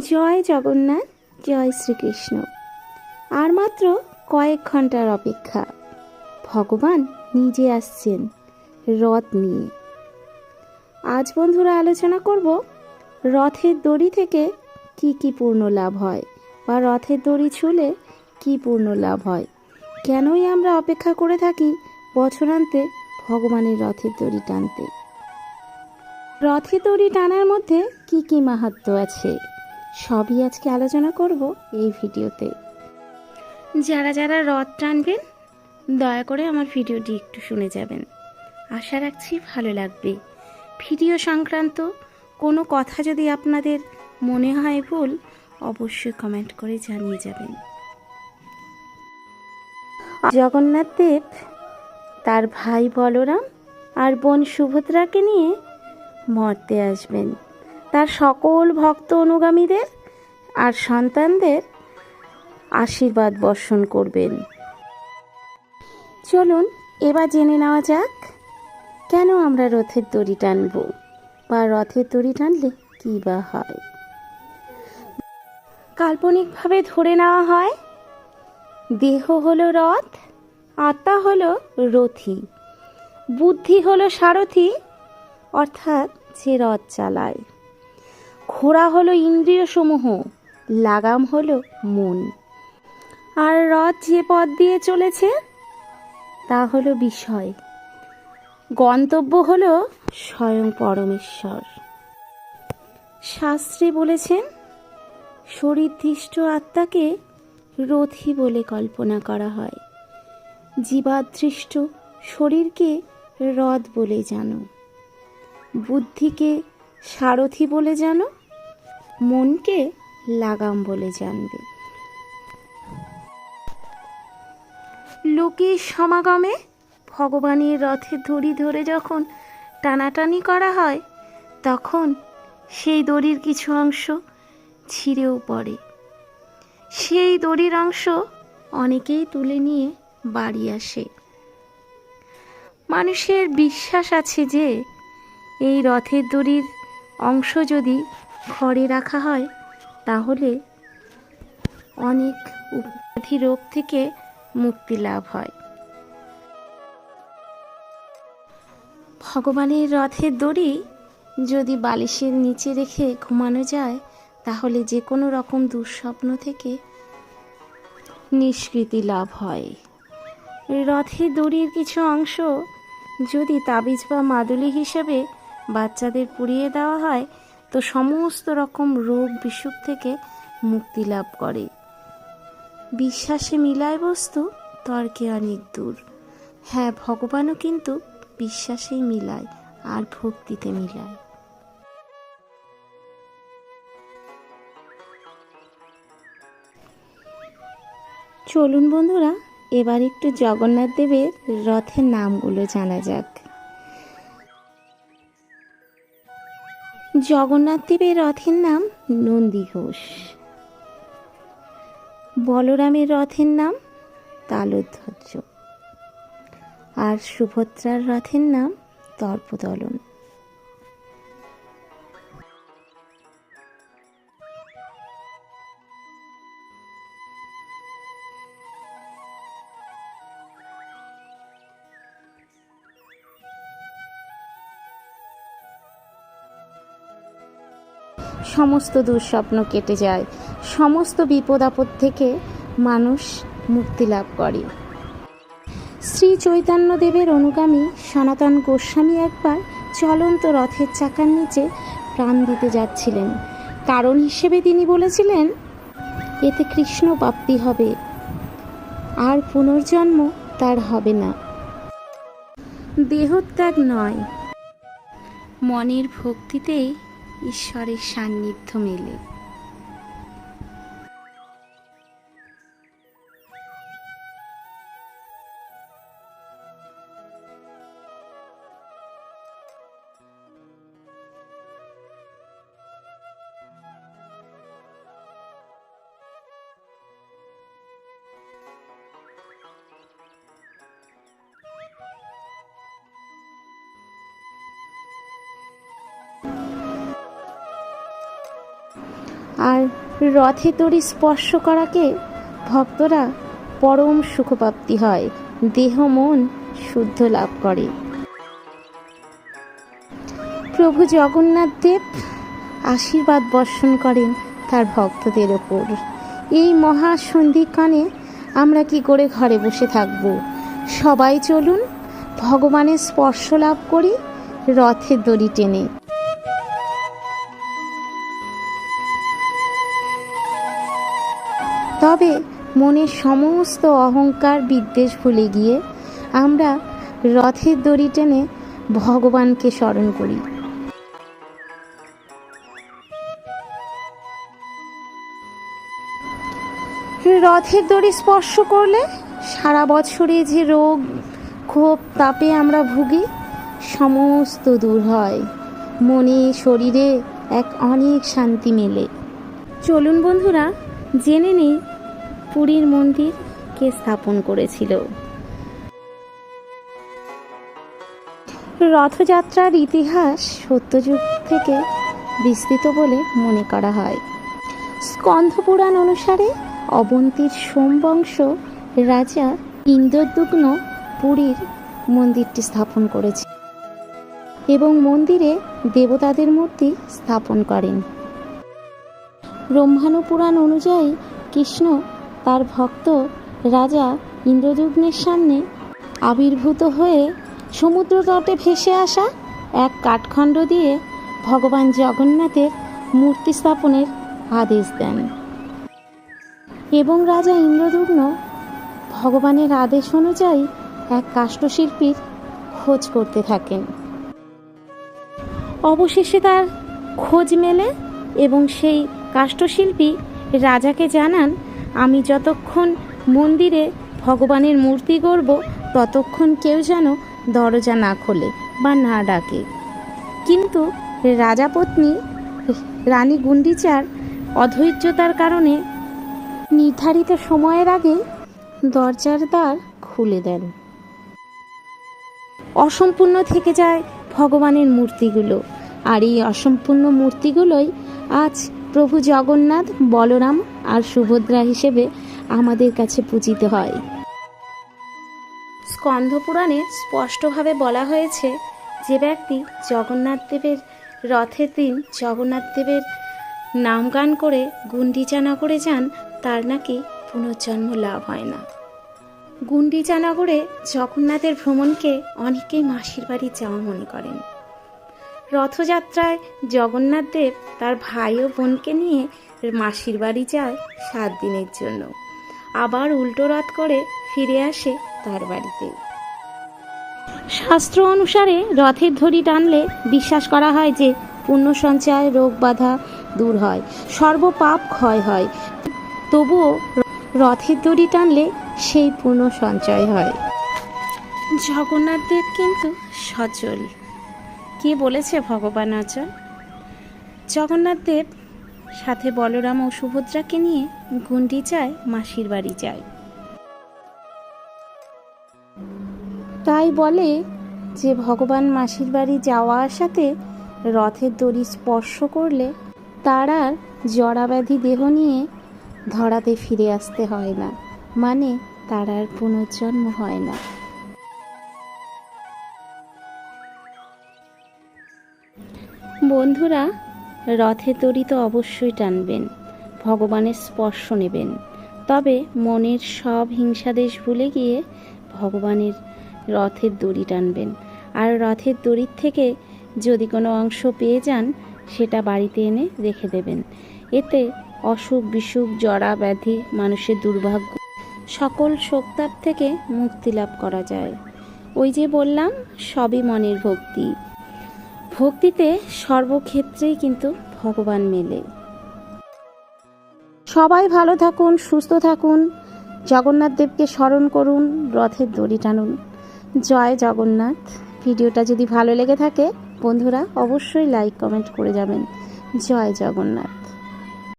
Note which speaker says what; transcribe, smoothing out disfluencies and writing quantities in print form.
Speaker 1: জয় জগন্নাথ, জয় শ্রীকৃষ্ণ। আর মাত্র কয়েক ঘন্টার অপেক্ষা, ভগবান নিজে আসছেন রথ নিয়ে। আজ বন্ধুরা আলোচনা করব রথের দড়ি থেকে কি কি পূর্ণ লাভ হয়, বা রথের দড়ি ছুঁলে কি পূর্ণ লাভ হয়, কেনই আমরা অপেক্ষা করে থাকি বছরান্তে ভগবানের রথের দড়ি টানতে। রথের দড়ি টানার মধ্যে কি কি মাহাত্ম্য আছে, সবই আজকে আলোচনা করব এই ভিডিওতে। যারা যারা রথ টানবেন দয়া করে আমার ভিডিওটি একটু শুনে যাবেন, আশা রাখছি ভালো লাগবে। ভিডিও সংক্রান্ত কোনো কথা যদি আপনাদের মনে হয় ভুল, অবশ্যই কমেন্ট করে জানিয়ে যাবেন। জগন্নাথ দেব তার ভাই বলরাম আর বোন সুভদ্রাকে নিয়ে মর্তে আসবেন, তার সকল ভক্ত অনুগামীদের আর সন্তানদের আশীর্বাদ বর্ষণ করবেন। চলুন এবার জেনে নেওয়া যাক কেন আমরা রথের দড়ি টানব, বা রথের দড়ি টানলে কী বা হয়। কাল্পনিকভাবে ধরে নেওয়া হয় দেহ হলো রথ, আত্মা হলো রথী, বুদ্ধি হলো সারথি অর্থাৎ যে রথ চালায়, ঘোড়া হলো ইন্দ্রিয় সমূহ, লাগাম হলো মন, আর রথ যে পথ দিয়ে চলেছে তা হলো বিষয়, গন্তব্য হলো স্বয়ং পরমেশ্বর। শাস্ত্রে বলেছেন শরীরধৃষ্ট আত্মাকে রথী বলে কল্পনা করা হয়, জীবাদৃষ্ট শরীরকে রথ বলে জানো, বুদ্ধিকে সারথি বলে জানো, মনকে লাগাম বলে জানবে। লোকের সমাগমে ভগবানের রথের দড়ি ধরে যখন টানাটানি করা হয়, তখন সেই দড়ির কিছু অংশ ছিঁড়েও পড়ে। সেই দড়ির অংশ অনেকেই তুলে নিয়ে বাড়ি আসে। মানুষের বিশ্বাস আছে যে এই রথের দড়ির অংশ যদি ঘরে রাখা হয় তাহলে অনেক উপাধি রোগ থেকে মুক্তি লাভ হয়। ভগবানের রথের দড়ি যদি বালিশের নিচে রেখে ঘুমানো যায় তাহলে যে কোনো রকম দুঃস্বপ্ন থেকে নিষ্কৃতি লাভ হয়। রথের দড়ির কিছু অংশ যদি তাবিজ বা মাদুলি হিসেবে বাচ্চাদের পরিয়ে দেওয়া হয় তো সমস্ত রকম রোগ বিসুখ থেকে মুক্তি লাভ করে। বিশ্বাসে মিলায় বস্তু, তর্কে অনেক দূর। হ্যাঁ, ভগবানও কিন্তু বিশ্বাসেই মিলায় আর ভক্তিতে মিলায়। চলুন বন্ধুরা এবার একটু জগন্নাথ দেবের রথের নামগুলো জানা যাক। জগন্নাথ দেবের রথের নাম নন্দীঘোষ, বলরামের রথের নাম তালধ্বজ, আর সুভদ্রার রথের নাম দর্পদলন। সমস্ত দুঃস্বপ্ন কেটে যায়, সমস্ত বিপদ আপদ থেকে মানুষ মুক্তি লাভ করে। শ্রী চৈতন্য দেবের অনুগামী সনাতন গোস্বামী একবার চলন্ত রথের চাকার নিচে প্রাণ দিতে যাচ্ছিলেন। কারণ হিসেবে তিনি বলেছিলেন এতে কৃষ্ণ প্রাপ্তি হবে, আর পুনর্জন্ম তার হবে না। দেহত্যাগ নয়, মনের ভক্তিতেই ঈশ্বরের সান্নিধ্য মেলে। আর রথে দড়ি স্পর্শ করাকে ভক্তরা পরম সুখপ্রাপ্তি হয়, দেহ মন শুদ্ধ লাভ করে। প্রভু জগন্নাথ দেব আশীর্বাদ বর্ষণ করেন তার ভক্তদের ওপর। এই মহা সন্ধিক্ষণে আমরা কি করে ঘরে বসে থাকব? সবাই চলুন ভগবানের স্পর্শ লাভ করি রথের দড়ি টেনে। তবে মনের সমস্ত অহংকার বিদ্বেষ ভুলে গিয়ে আমরা রথের দড়ি টেনে ভগবানকে স্মরণ করি। রথের দড়ি স্পর্শ করলে সারা বছরে যে রোগ ক্ষোভ তাপে আমরা ভুগি সমস্ত দূর হয়, মনে শরীরে এক অনেক শান্তি মেলে। চলুন বন্ধুরা জেনে নেই পুরীর মন্দির কে স্থাপন করেছিল। রথযাত্রার ইতিহাস সত্যযুগ থেকে বিস্তৃত বলে মনে করা হয়। স্কন্ধ পুরাণ অনুসারে অবন্তীর সোমবংশ রাজা ইন্দ্রদ্যুম্ন পুরীর মন্দিরটি স্থাপন করেছে এবং মন্দিরে দেবতাদের মূর্তি স্থাপন করেন। ব্রহ্মাণ্ড পুরাণ অনুযায়ী কৃষ্ণ তার ভক্ত রাজা ইন্দ্রদ্যুম্নের সামনে আবির্ভূত হয়ে সমুদ্র তটে ভেসে আসা এক কাঠখণ্ড দিয়ে ভগবান জগন্নাথের মূর্তি স্থাপনের আদেশ দেন এবং রাজা ইন্দ্রদ্যুম্ন ভগবানের আদেশ অনুযায়ী এক কাষ্ঠশিল্পীর খোঁজ করতে থাকেন। অবশেষে তার খোঁজ মেলে এবং সেই কাষ্ঠশিল্পী রাজাকে জানান, আমি যতক্ষণ মন্দিরে ভগবানের মূর্তি গড়ব ততক্ষণ কেউ যেন দরজা না খোলে বা না ডাকে। কিন্তু রাজাপত্নী রানী গুন্ডিচার অধৈর্যতার কারণে নির্ধারিত সময়ের আগে দরজার দ্বার খুলে দেন। অসম্পূর্ণ থেকে যায় ভগবানের মূর্তিগুলো, আর এই অসম্পূর্ণ মূর্তিগুলোই আজ প্রভু জগন্নাথ, বলরাম আর সুভদ্রা হিসেবে আমাদের কাছে পূজিত হয়। স্কন্ধ পুরাণে স্পষ্টভাবে বলা হয়েছে, যে ব্যক্তি জগন্নাথ দেবের রথের দিন জগন্নাথ দেবের নাম গান করে গুন্ডিচা নগরে যান তার নাকি পুনর্জন্ম লাভ হয় না। গুন্ডিচা নগরে জগন্নাথের ভ্রমণকে অনেকেই মাসির বাড়ি যাওয়া মনে করেন। রথযাত্রায় জগন্নাথ দেব তার ভাই ও বোনকে নিয়ে মাসির বাড়ি যায় 7 দিনের জন্য, আবার উল্টো রথ করে ফিরে আসে তার বাড়িতে। শাস্ত্র অনুসারে রথের দড়ি টানলে বিশ্বাস করা হয় যে পুণ্য সঞ্চয়, রোগ বাধা দূর হয়, সর্বপাপ ক্ষয় হয়। তবুও রথের দড়ি টানলে সেই পুণ্য সঞ্চয় হয়। জগন্নাথ দেব কিন্তু সচল। কে বলেছে ভগবান অচল? জগন্নাথ দেব সাথে বলরাম ও সুভদ্রাকে নিয়ে গুন্ডিচায় মাসির বাড়ি যায়। তাই বলে যে ভগবান মাসির বাড়ি যাওয়া আসাতে রথের দড়ি স্পর্শ করলে তার আর জরাব্যাধি দেহ নিয়ে ধরাতে ফিরে আসতে হয় না, মানে তার আর পুনর্জন্ম হয় না। বন্ধুরা, রথের দড়ি তো অবশ্যই টানবেন, ভগবানের স্পর্শ নেবেন, তবে মনের সব হিংসাদেশ ভুলে গিয়ে ভগবানের রথের দড়ি টানবেন। আর রথের দড়ির থেকে যদি কোনো অংশ পেয়ে যান সেটা বাড়িতে এনে রেখে দেবেন। এতে অসুখ বিসুখ, জরা ব্যাধি, মানুষের দুর্ভাগ্য সকল শোকতাপ থেকে মুক্তি লাভ করা যায়। ওই যে বললাম, সবই মনের ভক্তি। ভক্তিতে সর্বক্ষেত্রেই কিন্তু ভগবান মেলে। সবাই ভালো থাকুন, সুস্থ থাকুন, জগন্নাথ দেবকে স্মরণ করুন, রথের দড়ি টানুন। জয় জগন্নাথ। ভিডিওটা যদি ভালো লেগে থাকে বন্ধুরা অবশ্যই লাইক কমেন্ট করে যাবেন। জয় জগন্নাথ।